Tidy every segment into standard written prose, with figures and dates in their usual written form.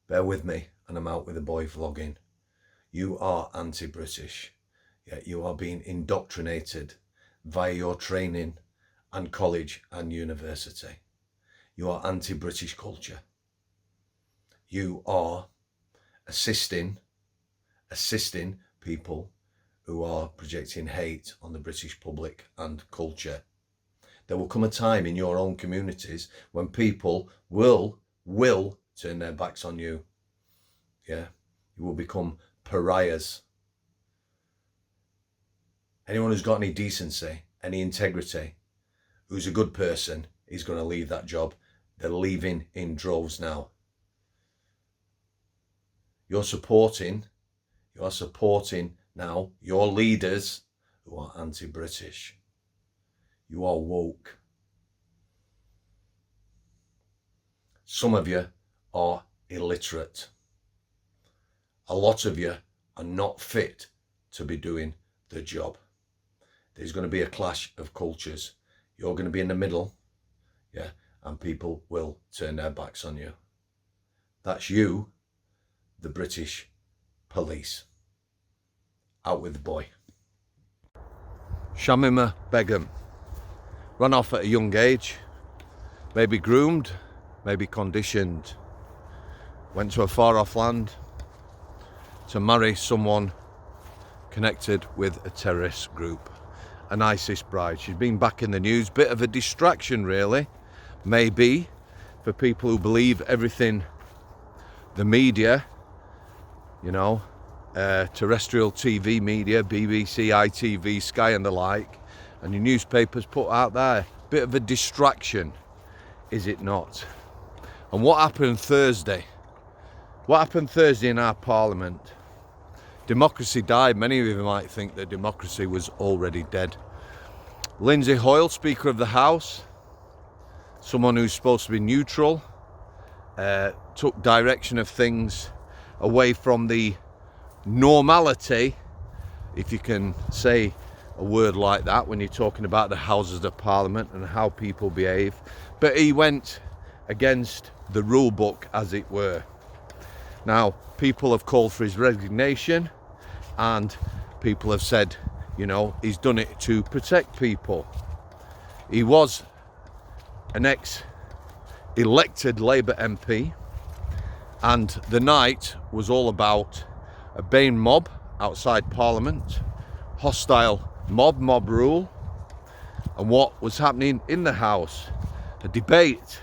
Bear with me, and I'm out with the boy vlogging. You are anti-British. Yeah, you are being indoctrinated via your training and college and university. You are anti-British culture. You are assisting people who are projecting hate on the British public and culture. There will come a time in your own communities when people will turn their backs on you. Yeah, you will become pariahs. Anyone who's got any decency, any integrity, who's a good person, is going to leave that job. They're leaving in droves now. You're supporting now your leaders who are anti-British. You are woke. Some of you are illiterate. A lot of you are not fit to be doing the job. There's going to be a clash of cultures. You're going to be in the middle, yeah, and people will turn their backs on you. That's you, the British police. Out with the boy. Shamima Begum ran off at a young age, maybe groomed, maybe conditioned. Went to a far off land to marry someone connected with a terrorist group, an ISIS bride. She's been back in the news, bit of a distraction really, maybe, for people who believe everything the media, you know, terrestrial TV media, BBC, ITV, Sky and the like, and the newspapers put out there. Bit of a distraction, is it not? And what happened Thursday? What happened Thursday in our parliament? Democracy died. Many of you might think that democracy was already dead. Lindsay Hoyle, Speaker of the House, someone who's supposed to be neutral, took direction of things away from the normality, if you can say a word like that when you're talking about the Houses of Parliament and how people behave. But he went against the rule book, as it were. Now, people have called for his resignation, and people have said, you know, he's done it to protect people. He was an ex-elected Labour MP, and the night was all about a Bayne mob outside Parliament, hostile mob rule, and what was happening in the House, a debate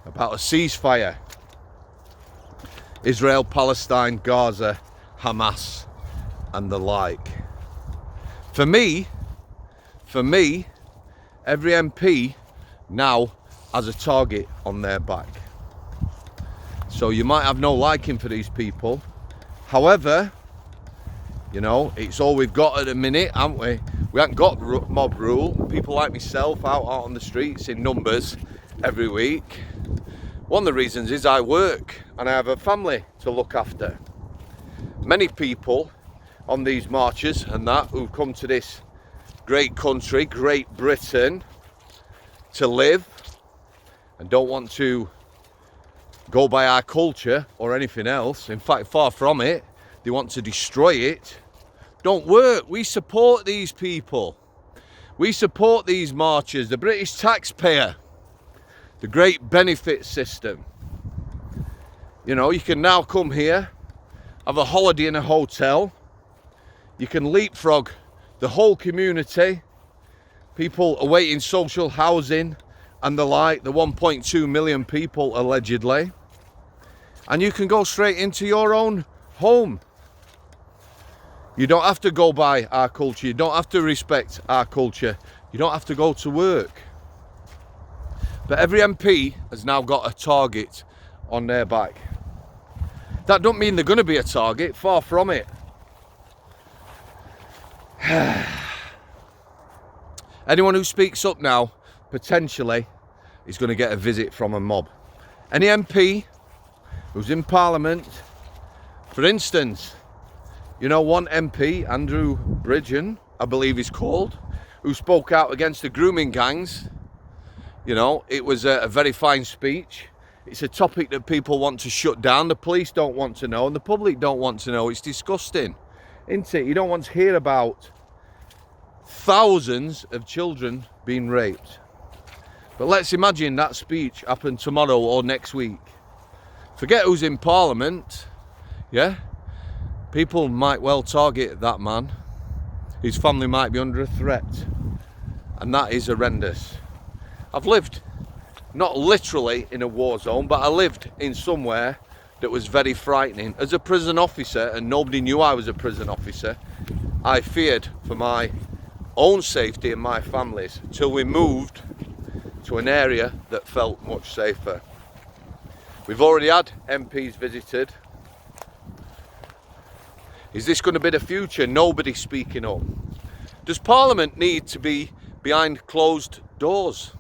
about a ceasefire, Israel, Palestine, Gaza, Hamas and the like. For me, every MP now has a target on their back. So you might have no liking for these people. However, you know, it's all we've got at the minute, haven't we? We haven't got mob rule. People like myself out on the streets in numbers every week. One of the reasons is I work and I have a family to look after. Many people on these marches and that who've come to this great country, Great Britain, to live and don't want to go by our culture or anything else. In fact, far from it, they want to destroy it. Don't work. We support these people. We support these marchers, the British taxpayer, the great benefit system. You know, you can now come here, have a holiday in a hotel. You can leapfrog the whole community. People awaiting social housing and the like, the 1.2 million people allegedly. And you can go straight into your own home. You don't have to go by our culture. You don't have to respect our culture. You don't have to go to work. But every MP has now got a target on their back. That don't mean they're going to be a target. Far from it. Anyone who speaks up now, potentially, is going to get a visit from a mob. Any MP who's in Parliament, for instance, you know, one MP, Andrew Bridgen, I believe he's called, who spoke out against the grooming gangs. You know, it was a very fine speech. It's a topic that people want to shut down. The police don't want to know and the public don't want to know. It's disgusting, isn't it? You don't want to hear about thousands of children being raped. But let's imagine that speech happened tomorrow or next week. Forget who's in Parliament, yeah? People might well target that man. His family might be under a threat. And that is horrendous. I've lived, not literally in a war zone, but I lived in somewhere that was very frightening. As a prison officer, and nobody knew I was a prison officer, I feared for my own safety and my family's, till we moved to an area that felt much safer. We've already had MPs visited. Is this going to be the future? Nobody speaking up. Does Parliament need to be behind closed doors?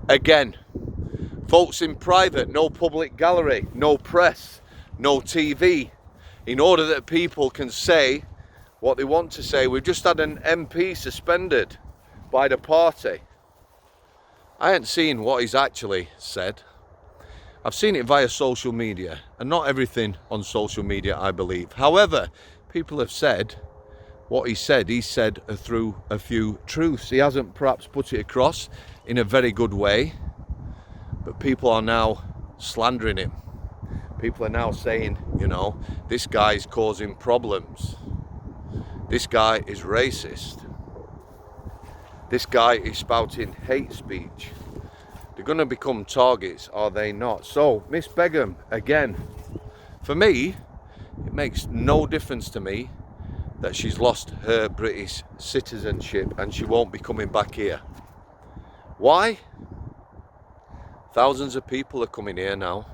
Again, votes in private, no public gallery, no press, no TV, in order that people can say what they want to say. We've just had an MP suspended by the party. I haven't seen what he's actually said. I've seen it via social media, and not everything on social media, I believe. However, people have said what he said through a few truths. He hasn't perhaps put it across in a very good way, but people are now slandering him. People are now saying, you know, this guy's causing problems. This guy is racist. This guy is spouting hate speech. They're going to become targets, are they not? So, Miss Begum, again, for me, it makes no difference to me that she's lost her British citizenship and she won't be coming back here. Why? Thousands of people are coming here now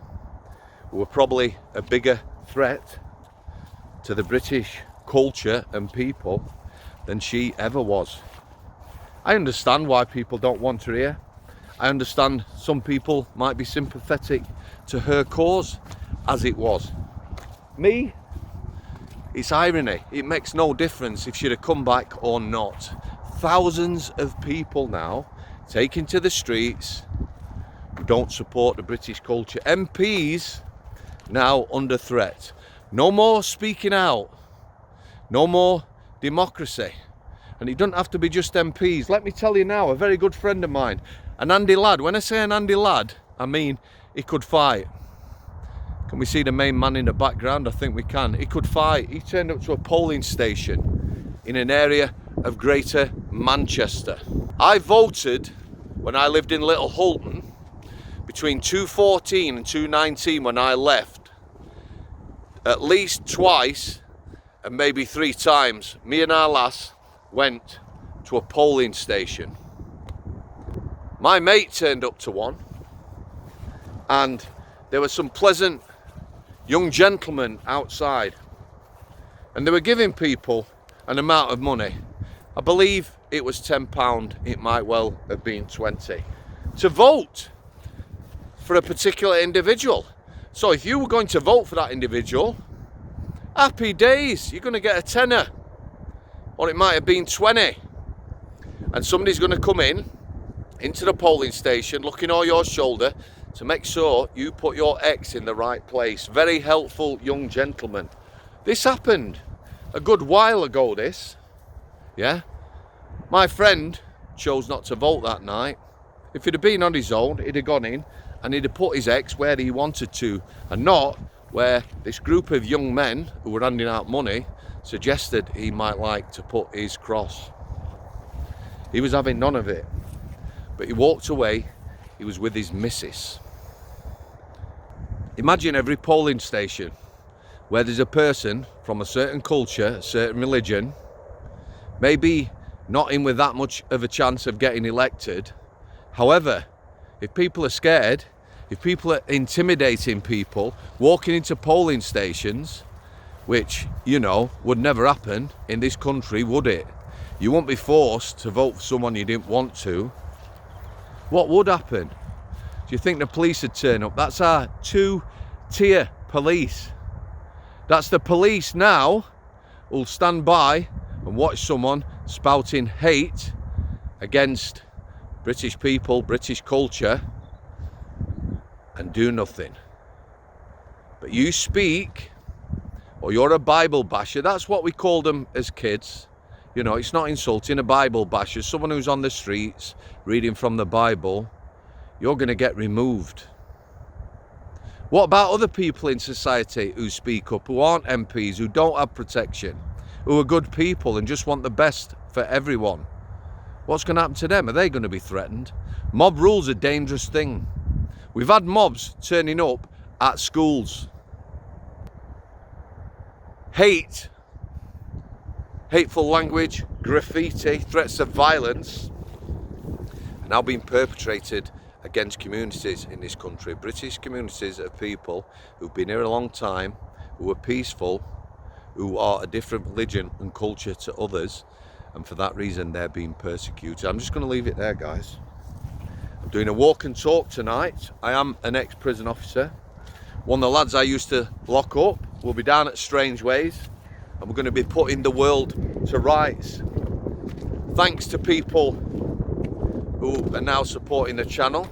who are probably a bigger threat to the British culture and people than she ever was. I understand why people don't want her here. I understand some people might be sympathetic to her cause as it was. Me, it's irony. It makes no difference if she'd have come back or not. Thousands of people now taken to the streets who don't support the British culture. MPs now under threat. No more speaking out. No more democracy. And it doesn't have to be just MPs. Let me tell you now, a very good friend of mine, an Andy lad. When I say an Andy lad, I mean he could fight. Can we see the main man in the background? I think we can. He could fight. He turned up to a polling station in an area of Greater Manchester. I voted when I lived in Little Hulton between 2014 and 2019 when I left. At least twice and maybe 3 times, me and our lass went to a polling station. My mate turned up to one and there were some pleasant young gentlemen outside and they were giving people an amount of money. I believe it was £10, it might well have been 20, to vote for a particular individual. So if you were going to vote for that individual, happy days, you're going to get a tenner, or it might have been 20. And somebody's going to come into the polling station looking over your shoulder to make sure you put your X in the right place. Very helpful young gentleman. This happened a good while ago, this. Yeah. My friend chose not to vote that night. If he'd have been on his own, he'd have gone in and he'd have put his X where he wanted to, and not where this group of young men who were handing out money suggested he might like to put his cross. He was having none of it. But he walked away, he was with his missus. Imagine every polling station where there's a person from a certain culture, a certain religion, maybe not in with that much of a chance of getting elected. However, if people are scared, if people are intimidating people, walking into polling stations, which, you know, would never happen in this country, would it? You won't be forced to vote for someone you didn't want to. What would happen? Do you think the police would turn up? That's our 2-tier police. That's the police now who'll stand by and watch someone spouting hate against British people, British culture, and do nothing. But you speak, or you're a Bible basher. That's what we called them as kids. You know, it's not insulting. A Bible basher, someone who's on the streets reading from the Bible, you're going to get removed. What about other people in society who speak up, who aren't MPs, who don't have protection, who are good people and just want the best for everyone? What's going to happen to them? Are they going to be threatened? Mob rule's a dangerous thing. We've had mobs turning up at schools. Hate, hateful language, graffiti, threats of violence are now being perpetrated against communities in this country. British communities of people who've been here a long time, who are peaceful, who are a different religion and culture to others, and for that reason they're being persecuted. I'm just going to leave it there, guys. I'm doing a walk and talk tonight. I am an ex-prison officer. One of the lads I used to lock up will be down at Strangeways, and we're going to be putting the world to rights. Thanks to people who are now supporting the channel,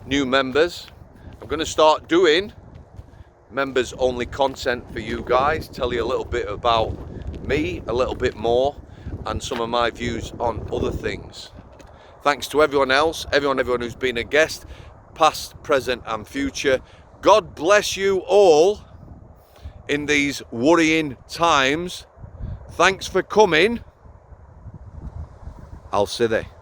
new members. I'm going to start doing members only content for you guys, tell you a little bit about me, a little bit more, and some of my views on other things. Thanks to everyone else, everyone who's been a guest, past, present and future. God bless you all in these worrying times. Thanks for coming. I'll see you.